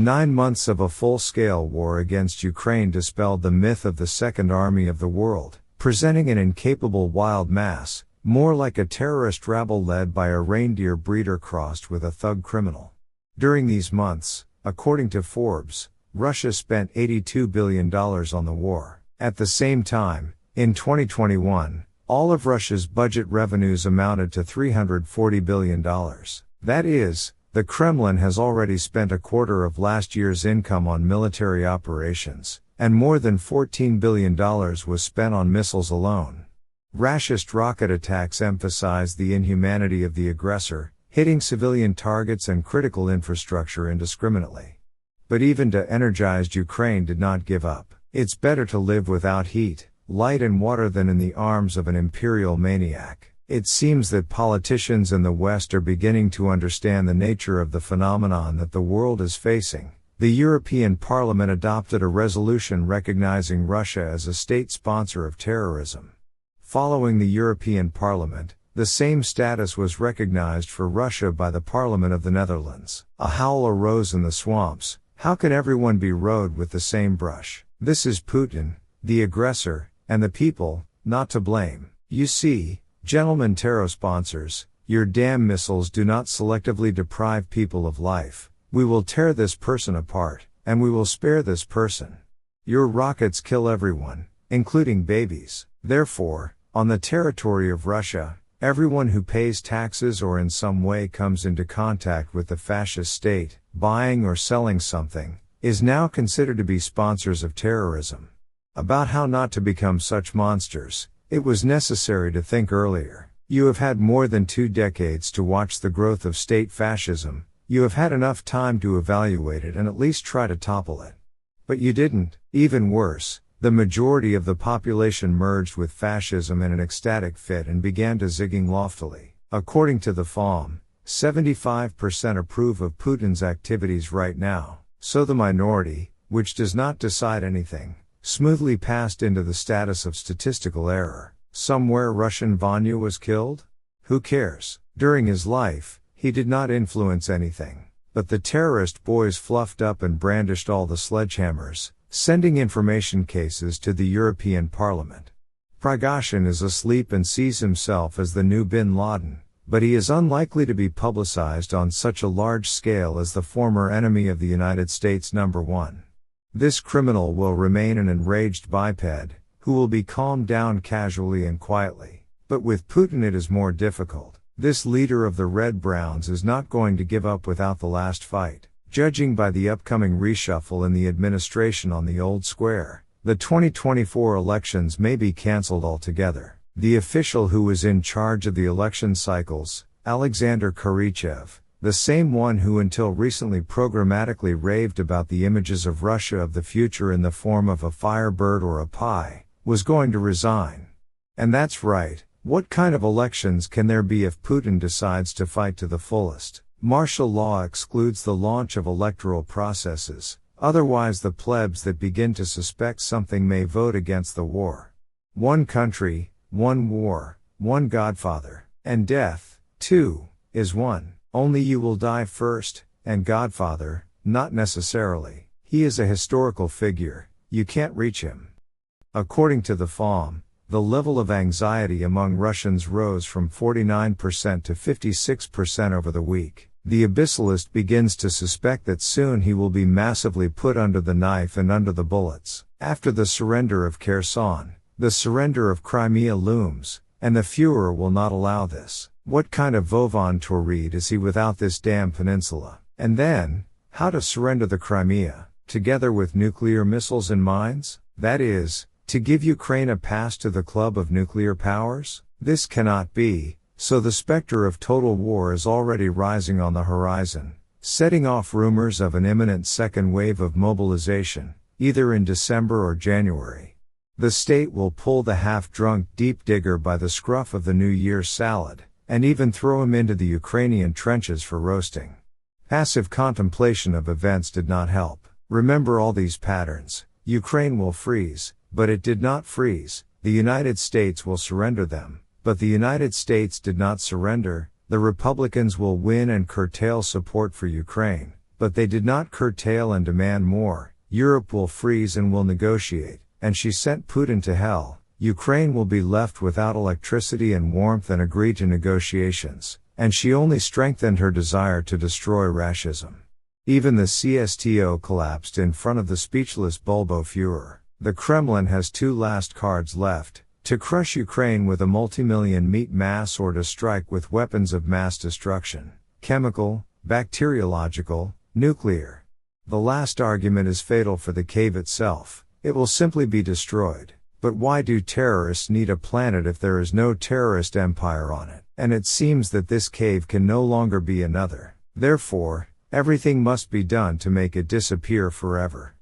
9 months of a full-scale war against Ukraine dispelled the myth of the Second Army of the world, presenting an incapable wild mass, more like a terrorist rabble led by a reindeer breeder crossed with a thug criminal. During these months, according to Forbes, Russia spent $82 billion on the war. At the same time, in 2021, all of Russia's budget revenues amounted to $340 billion. That is, the Kremlin has already spent a quarter of last year's income on military operations, and more than $14 billion was spent on missiles alone. Rashist rocket attacks emphasized the inhumanity of the aggressor, hitting civilian targets and critical infrastructure indiscriminately. But even de-energized Ukraine did not give up. It's better to live without heat, light and water than in the arms of an imperial maniac. It seems that politicians in the West are beginning to understand the nature of the phenomenon that the world is facing. The European Parliament adopted a resolution recognizing Russia as a state sponsor of terrorism. Following the European Parliament, the same status was recognized for Russia by the Parliament of the Netherlands. A howl arose in the swamps. How can everyone be rode with the same brush? This is Putin, the aggressor, and the people, not to blame. You see, gentlemen terror sponsors, your damn missiles do not selectively deprive people of life. We will tear this person apart, and we will spare this person. Your rockets kill everyone, including babies. Therefore, on the territory of Russia, everyone who pays taxes or in some way comes into contact with the fascist state, buying or selling something, is now considered to be sponsors of terrorism. About how not to become such monsters, it was necessary to think earlier. You have had more than 2 decades to watch the growth of state fascism. You have had enough time to evaluate it and at least try to topple it. But you didn't. Even worse, the majority of the population merged with fascism in an ecstatic fit and began to zigging loftily. According to the FOM, 75% approve of Putin's activities right now. So the minority, which does not decide anything, smoothly passed into the status of statistical error. Somewhere Russian Vanya was killed? Who cares? During his life, he did not influence anything. But the terrorist boys fluffed up and brandished all the sledgehammers, sending information cases to the European Parliament. Prigozhin is asleep and sees himself as the new bin Laden, but he is unlikely to be publicized on such a large scale as the former enemy of the United States #1. This criminal will remain an enraged biped, who will be calmed down casually and quietly. But with Putin it is more difficult. This leader of the Red Browns is not going to give up without the last fight. Judging by the upcoming reshuffle in the administration on the old square, the 2024 elections may be cancelled altogether. The official who was in charge of the election cycles, Aleksandr, the same one who until recently programmatically raved about the images of Russia of the future in the form of a firebird or a pie, was going to resign. And that's right. What kind of elections can there be if Putin decides to fight to the fullest? Martial law excludes the launch of electoral processes, otherwise the plebs that begin to suspect something may vote against the war. One country, one war, one Godfather, and death, too, is one. Only you will die first, and Godfather, not necessarily. He is a historical figure, you can't reach him. According to the FOM, the level of anxiety among Russians rose from 49% to 56% over the week. The abyssalist begins to suspect that soon he will be massively put under the knife and under the bullets. After the surrender of Kherson, the surrender of Crimea looms, and the Führer will not allow this. What kind of Vovon Tourid is he without this damn peninsula? And then, how to surrender the Crimea, together with nuclear missiles and mines? That is, to give Ukraine a pass to the club of nuclear powers? This cannot be, so the specter of total war is already rising on the horizon, setting off rumors of an imminent second wave of mobilization, either in December or January. The state will pull the half-drunk deep digger by the scruff of the New Year's salad, and even throw him into the Ukrainian trenches for roasting. Passive contemplation of events did not help. Remember all these patterns. Ukraine will freeze, but it did not freeze. The United States will surrender them, but the United States did not surrender. The Republicans will win and curtail support for Ukraine, But they did not curtail and demand more. Europe will freeze and will negotiate, and she sent Putin to hell. Ukraine will be left without electricity and warmth and agree to negotiations, and she only strengthened her desire to destroy Rashism. Even the CSTO collapsed in front of the speechless Bulbo Führer. The Kremlin has two last cards left: to crush Ukraine with a multimillion meat mass or to strike with weapons of mass destruction, chemical, bacteriological, nuclear. The last argument is fatal for the cave itself. It will simply be destroyed. But why do terrorists need a planet if there is no terrorist empire on it? And it seems that this cave can no longer be another. Therefore, everything must be done to make it disappear forever.